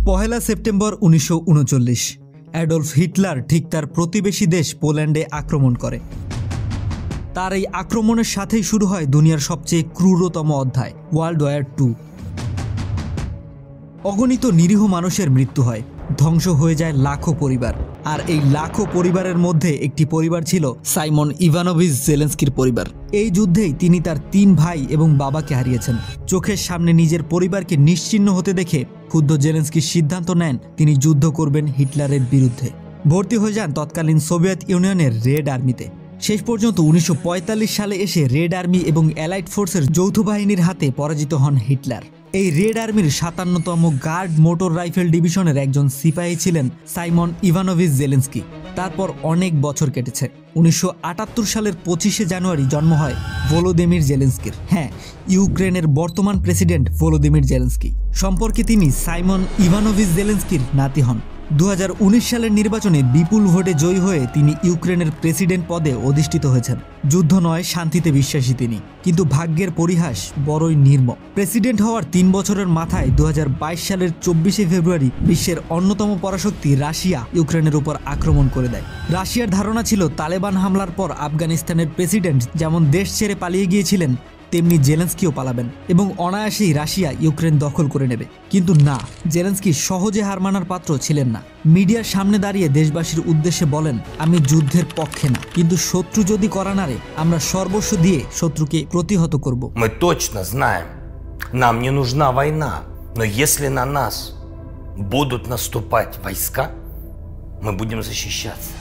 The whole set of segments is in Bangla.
পহেলা সেপ্টেম্বর 1939 অ্যাডলফ হিটলার ঠিক তার প্রতিবেশী দেশ পোল্যান্ডে আক্রমণ করে। তার এই আক্রমণের সাথেই শুরু হয় দুনিয়ার সবচেয়ে ক্রূরতম অধ্যায়, ওয়ার্ল্ড ওয়ার II। অগণিত নিরীহ মানুষের মৃত্যু হয়, ধ্বংস হয়ে যায় লাখো পরিবার। আর এই লাখো পরিবারের মধ্যে একটি পরিবার ছিল সাইমন ইভানোভিচ জেলেন্সকির পরিবার। এই যুদ্ধেই তিনি তার 3 ভাই এবং বাবাকে হারিয়েছেন। চোখের সামনে নিজের পরিবারকে নিশ্চিহ্ন হতে দেখে ক্ষুব্ধ জেলেন্সকি সিদ্ধান্ত নেন তিনি যুদ্ধ করবেন হিটলারের বিরুদ্ধে। ভর্তি হয়ে যান তৎকালীন সোভিয়েত ইউনিয়নের রেড আর্মিতে। শেষ পর্যন্ত 1945 সালে এসে রেড আর্মি এবং অ্যালাইড ফোর্সের যৌথ বাহিনীর হাতে পরাজিত হন হিটলার। এই রেড আর্মির 57তম গার্ড মোটর রাইফেল ডিভিশনের একজন সিপাহী ছিলেন সাইমন ইভানোভিচ জেলেন্সকি। তারপর অনেক বছর কেটেছে। 1978 সালের 25শে জানুয়ারি জন্ম হয় ভলোদিমির জেলেন্সকির। হ্যাঁ, ইউক্রেনের বর্তমান প্রেসিডেন্ট ভলোদিমির জেলেন্সকি সম্পর্কে তিনি সাইমন ইভানোভিচ জেলেন্সকির নাতি হন। 2019 সালের নির্বাচনে বিপুল ভোটে জয়ী হয়ে তিনি ইউক্রেনের প্রেসিডেন্ট পদে অধিষ্ঠিত হয়েছেন। যুদ্ধ নয়, শান্তিতে বিশ্বাসী তিনি। কিন্তু ভাগ্যের পরিহাস বড়ই নির্মম। প্রেসিডেন্ট হওয়ার 3 বছরের মাথায় 2022 সালের 24শে ফেব্রুয়ারি বিশ্বের অন্যতম পরাশক্তি রাশিয়া ইউক্রেনের উপর আক্রমণ করে দেয়। রাশিয়ার ধারণা ছিল তালেবান হামলার পর আফগানিস্তানের প্রেসিডেন্ট যেমন দেশ ছেড়ে পালিয়ে গিয়েছিলেন, তেমনি জেলেন্সকিও পালাবেন এবং অনায়াসেই রাশিয়া ইউক্রেন দখল করে নেবে। কিন্তু না, জেলেন্সকি সহজে হার মানার পাত্র ছিলেন না। মিডিয়ার সামনে দাঁড়িয়ে দেশবাসীর উদ্দেশ্যে বলেন, আমি যুদ্ধের পক্ষে না, কিন্তু শত্রু যদি করা নাড়ে আমরা সর্বস্ব দিয়ে শত্রুকে প্রতিহত করব। Мы точно знаем, нам не нужна война, но если на нас будут наступать войска, мы будем защищаться।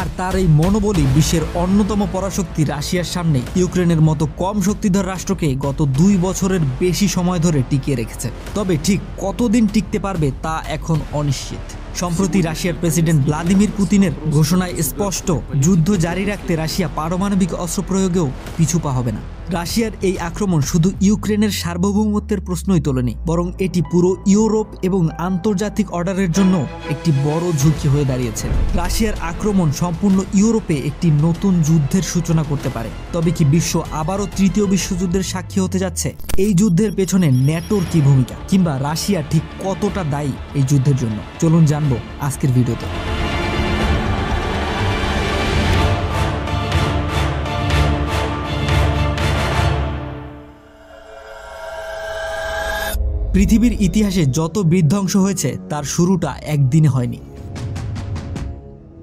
আর তার এই মনোবলই বিশ্বের অন্যতম পরাশক্তি রাশিয়ার সামনে ইউক্রেনের মতো কম শক্তিধর রাষ্ট্রকে গত 2 বছরের বেশি সময় ধরে টিকিয়ে রেখেছে। তবে ঠিক কতদিন টিকতে পারবে তা এখন অনিশ্চিত। সম্প্রতি রাশিয়ার প্রেসিডেন্ট ভ্লাদিমির পুতিনের ঘোষণায় স্পষ্ট, যুদ্ধ জারি রাখতে রাশিয়া পারমাণবিক অস্ত্র প্রয়োগেও পিছু পা হবে না। রাশিয়ার এই আক্রমণ শুধু ইউক্রেনের সার্বভৌমত্বের প্রশ্নই তোলেনি, বরং এটি পুরো ইউরোপ এবং আন্তর্জাতিক অর্ডারের জন্য একটি বড় ঝুঁকি হয়ে দাঁড়িয়েছে। রাশিয়ার আক্রমণ সম্পূর্ণ ইউরোপে একটি নতুন যুদ্ধের সূচনা করতে পারে। তবে কি বিশ্ব আবারও 3য় বিশ্বযুদ্ধের সাক্ষী হতে যাচ্ছে? এই যুদ্ধের পেছনে ন্যাটোর কি ভূমিকা, কিংবা রাশিয়া ঠিক কতটা দায়ী এই যুদ্ধের জন্য? চলুন জানবো আজকের ভিডিওতে। পৃথিবীর ইতিহাসে যত বিধ্বংস হয়েছে তার শুরুটা একদিনে হয়নি।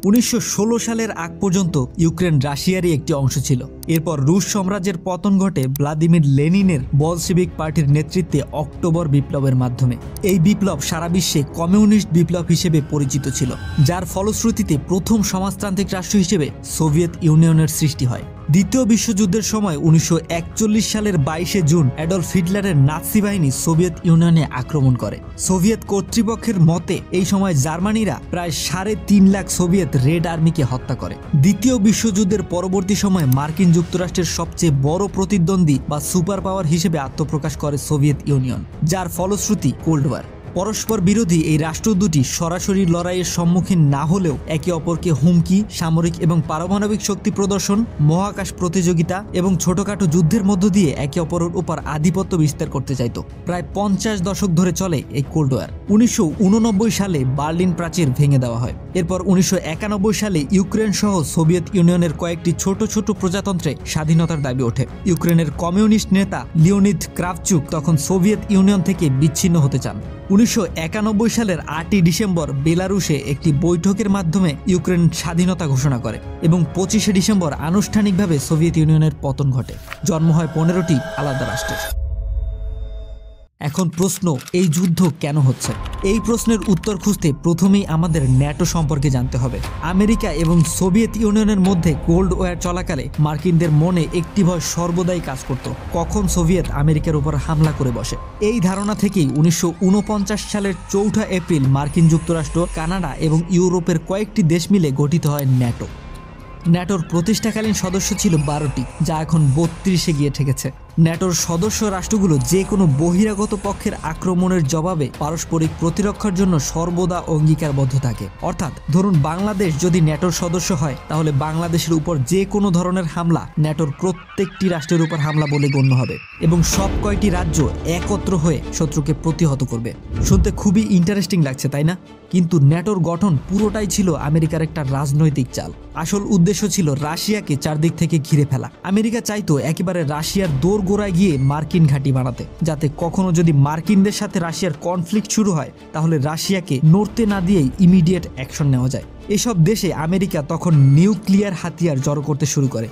1916 সালের আগ পর্যন্ত ইউক্রেন রাশিয়ারই একটি অংশ ছিল। এরপর রুশ সাম্রাজ্যের পতন ঘটে ভ্লাদিমির লেনিনের বলশেভিক পার্টির নেতৃত্বে অক্টোবর বিপ্লবের মাধ্যমে। এই বিপ্লব সারা বিশ্বে কমিউনিস্ট বিপ্লব হিসেবে পরিচিত ছিল, যার ফলশ্রুতিতে প্রথম সমাজতান্ত্রিক রাষ্ট্র হিসেবে সোভিয়েত ইউনিয়নের সৃষ্টি হয়। দ্বিতীয় বিশ্বযুদ্ধের সময় 1941 সালের 22শে জুন অ্যাডলফ হিটলারের নাৎসি বাহিনী সোভিয়েত ইউনিয়নে আক্রমণ করে। সোভিয়েত কর্তৃপক্ষের মতে এই সময় জার্মানিরা প্রায় 3.5 লাখ সোভিয়েত রেড আর্মিকে হত্যা করে। দ্বিতীয় বিশ্বযুদ্ধের পরবর্তী সময়ে মার্কিন যুক্তরাষ্ট্রের সবচেয়ে বড় প্রতিদ্বন্দ্বী বা সুপার পাওয়ার হিসেবে আত্মপ্রকাশ করে সোভিয়েত ইউনিয়ন, যার ফলশ্রুতি কোল্ড ওয়ার। পরস্পর বিরোধী এই রাষ্ট্র দুটি সরাসরি লড়াইয়ের সম্মুখীন না হলেও একে অপরকে হুমকি, সামরিক এবং পারমাণবিক শক্তি প্রদর্শন, মহাকাশ প্রতিযোগিতা এবং ছোটখাটো যুদ্ধের মধ্য দিয়ে একে অপরের উপর আধিপত্য বিস্তার করতে চাইত। প্রায় 50 দশক ধরে চলে এই কোল্ড ওয়ার। 1989 সালে বার্লিন প্রাচীর ভেঙে দেওয়া হয়। এরপর 1991 সালে ইউক্রেন সহ সোভিয়েত ইউনিয়নের কয়েকটি ছোট ছোট প্রজাতন্ত্রে স্বাধীনতার দাবি ওঠে। ইউক্রেনের কমিউনিস্ট নেতা লিওনিদ ক্রাভচুক তখন সোভিয়েত ইউনিয়ন থেকে বিচ্ছিন্ন হতে চান। 1991 সালের 8ই ডিসেম্বর বেলারুশে একটি বৈঠকের মাধ্যমে ইউক্রেন স্বাধীনতা ঘোষণা করে এবং 25শে ডিসেম্বর আনুষ্ঠানিকভাবে সোভিয়েত ইউনিয়নের পতন ঘটে। জন্ম হয় 15টি আলাদা রাষ্ট্রের। এখন প্রশ্ন, এই যুদ্ধ কেন হচ্ছে? এই প্রশ্নের উত্তর খুঁজতে প্রথমেই আমাদের ন্যাটো সম্পর্কে জানতে হবে। আমেরিকা এবং সোভিয়েত ইউনিয়নের মধ্যে কোল্ড ওয়ার চলাকালে মার্কিনদের মনে একটি ভয় সর্বদাই কাজ করত, কখন সোভিয়েত আমেরিকার উপর হামলা করে বসে। এই ধারণা থেকেই 1949 সালের 4 এপ্রিল মার্কিন যুক্তরাষ্ট্র, কানাডা এবং ইউরোপের কয়েকটি দেশ মিলে গঠিত হয় ন্যাটো। ন্যাটোর প্রতিষ্ঠাকালীন সদস্য ছিল 12টি, যা এখন 32-এ গিয়ে ঠেকেছে। ন্যাটোর সদস্য রাষ্ট্রগুলো যে কোনো বহিরাগত পক্ষের আক্রমণের জবাবে পারস্পরিক প্রতিরক্ষার জন্য সর্বদা অঙ্গীকারবদ্ধ থাকে। অর্থাৎ ধরুন বাংলাদেশ যদি ন্যাটোর সদস্য হয় তাহলে বাংলাদেশের উপর যে কোনো ধরনের হামলা ন্যাটোর প্রত্যেকটি রাষ্ট্রের উপর হামলা বলে গণ্য হবে এবং সব কয়টি রাজ্য একত্র হয়ে শত্রুকে প্রতিহত করবে। শুনতে খুবই ইন্টারেস্টিং লাগছে, তাই না? কিন্তু ন্যাটোর গঠন পুরোটাই ছিল আমেরিকার একটা রাজনৈতিক চাল। আসল উদ্দেশ্য ছিল রাশিয়াকে চারদিক থেকে ঘিরে ফেলা। আমেরিকা চাইতো একেবারে রাশিয়ার দোরগোড়ায় গিয়ে মার্কিন ঘাঁটি বানাতে, যাতে কখনো যদি মার্কিনদের সাথে রাশিয়ার কনফ্লিক্ট শুরু হয় তাহলে রাশিয়াকে নড়তে না দিয়েই ইমিডিয়েট অ্যাকশন নেওয়া যায়। এসব দেশে আমেরিকা তখন নিউক্লিয়ার হাতিয়ার জড়ো করতে শুরু করে।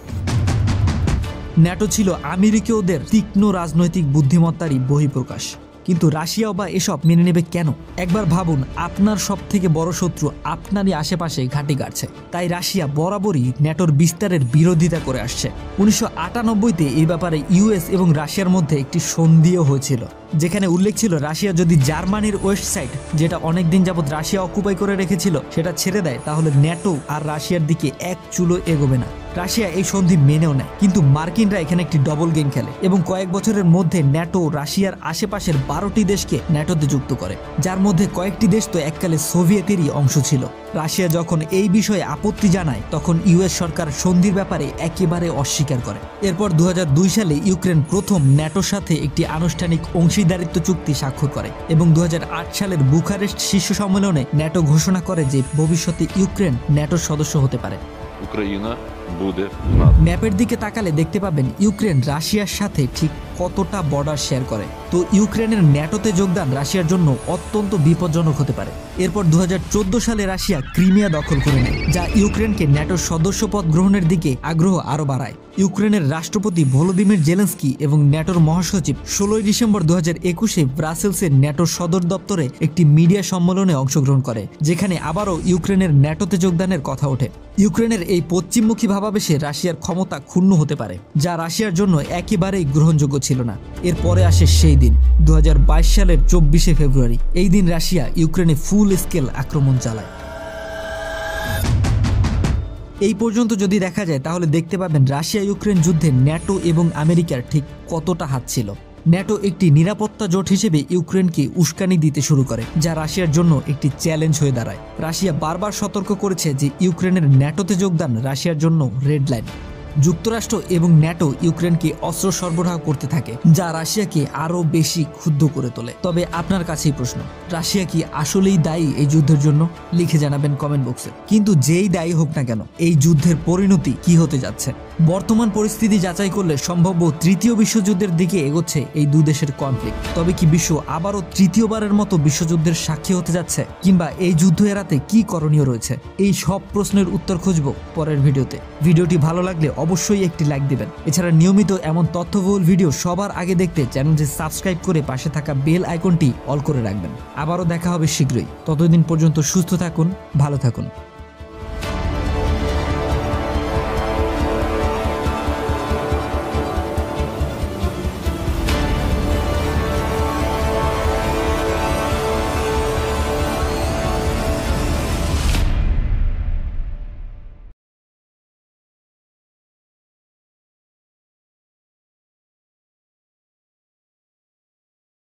ন্যাটো ছিল আমেরিকীয়দের তীক্ষ্ণ রাজনৈতিক বুদ্ধিমত্তারই বহিঃপ্রকাশ। কিন্তু রাশিয়াও বা এসব মেনে নেবে কেন? একবার ভাবুন, আপনার সব থেকে বড় শত্রু আপনারই আশেপাশে ঘাঁটি গাড়ছে। তাই রাশিয়া বরাবরই ন্যাটোর বিস্তারের বিরোধিতা করে আসছে। 1998-তে এই ব্যাপারে ইউএস এবং রাশিয়ার মধ্যে একটি সন্ধিও হয়েছিল, যেখানে উল্লেখ ছিল রাশিয়া যদি জার্মানির ওয়েস্ট সাইড, যেটা অনেকদিন যাবৎ রাশিয়া অকুপাই করে রেখেছিল, সেটা ছেড়ে দেয় তাহলে ন্যাটো আর রাশিয়ার দিকে এক চুলো এগোবে না। রাশিয়া এই সন্ধি মেনেও নেয়, কিন্তু মার্কিনরা এখানে একটি ডবল গেম খেলে এবং কয়েক বছরের মধ্যে ন্যাটো রাশিয়ার আশেপাশের 12টি দেশকে ন্যাটোতে যুক্ত করে, যার মধ্যে কয়েকটি দেশ তো এককালে সোভিয়েতেরই অংশ ছিল। রাশিয়া যখন এই বিষয়ে আপত্তি জানায় তখন ইউএস সরকার সন্ধির ব্যাপারে একেবারে অস্বীকার করে। এরপর 2002 সালে ইউক্রেন প্রথম ন্যাটোর সাথে একটি আনুষ্ঠানিক অংশীদারিত্ব চুক্তি স্বাক্ষর করে এবং 2008 সালের বুখারেস্ট শীর্ষ সম্মেলনে ন্যাটো ঘোষণা করে যে ভবিষ্যতে ইউক্রেন ন্যাটোর সদস্য হতে পারে। ম্যাপের দিকে তাকালে দেখতে পাবেন ইউক্রেন রাশিয়ার সাথে ঠিক কতটা বর্ডার শেয়ার করে। তো ইউক্রেনের ন্যাটোতে যোগদান রাশিয়ার জন্য অত্যন্ত বিপজ্জনক হতে পারে। এরপর 2014 সালে রাশিয়া ক্রিমিয়া দখল করে নেয়, যা ইউক্রেনকে ন্যাটোর সদস্যপদ গ্রহণের দিকে আগ্রহ আরও বাড়ায়। ইউক্রেনের রাষ্ট্রপতি ভলোদিমির জেলেন্সকি এবং ন্যাটোর মহাসচিব 16 ডিসেম্বর 2021-এ ব্রাসেলসের ন্যাটোর সদর দপ্তরে একটি মিডিয়া সম্মেলনে অংশগ্রহণ করে, যেখানে আবারও ইউক্রেনের ন্যাটোতে যোগদানের কথা ওঠে। ইউক্রেনের এই পশ্চিমমুখী ভাবাবেশে রাশিয়ার ক্ষমতা ক্ষুণ্ণ হতে পারে, যা রাশিয়ার জন্য একেবারেই গ্রহণযোগ্য ছিল না। এরপরে আসে সেই দিন 2022 সালের 24শে ফেব্রুয়ারি। এই দিন রাশিয়া ইউক্রেনে ফুল স্কেল আক্রমণ চালায়। এই পর্যন্ত যদি দেখা যায় তাহলে দেখতে পাবেন রাশিয়া ইউক্রেন যুদ্ধে ন্যাটো এবং আমেরিকার ঠিক কতটা হাত ছিল। ন্যাটো একটি নিরাপত্তা জোট হিসেবে ইউক্রেনকে উস্কানি দিতে শুরু করে, যা রাশিয়ার জন্য একটি চ্যালেঞ্জ হয়ে দাঁড়ায়। রাশিয়া বারবার সতর্ক করেছে যে ইউক্রেনের ন্যাটোতে যোগদান রাশিয়ার জন্য রেড লাইন। যুক্তরাষ্ট্র এবং ন্যাটো ইউক্রেনকে অস্ত্র সরবরাহ করতে থাকে, যা রাশিয়াকে আরও বেশি ক্ষুব্ধ করে তোলে। তবে আপনার কাছেই প্রশ্ন, রাশিয়া কি আসলেই দায়ী এই যুদ্ধের জন্য? লিখে জানাবেন কমেন্ট বক্সে। কিন্তু যেই দায়ী হোক না কেন, এই যুদ্ধের পরিণতি কি হতে যাচ্ছে? বর্তমান পরিস্থিতি যাচাই করলে সম্ভাব্য তৃতীয় বিশ্বযুদ্ধের দিকে এগোচ্ছে এই দুই দেশের কনফ্লিক্ট। তবে কি বিশ্ব আবারও তৃতীয়বারের মতো বিশ্বযুদ্ধের সাক্ষী হতে যাচ্ছে, কিংবা এই যুদ্ধ এড়াতে কি করণীয় রয়েছে? এই সব প্রশ্নের উত্তর খুঁজব পরের ভিডিওতে। ভিডিওটি ভালো লাগলে অবশ্যই একটি লাইক দিবেন। এছাড়া নিয়মিত এমন তথ্যবহুল ভিডিও সবার আগে দেখতে চ্যানেলটি সাবস্ক্রাইব করে পাশে থাকা বেল আইকনটি অল করে রাখবেন। আবারও দেখা হবে শীঘ্রই। ততদিন পর্যন্ত সুস্থ থাকুন, ভালো থাকুন।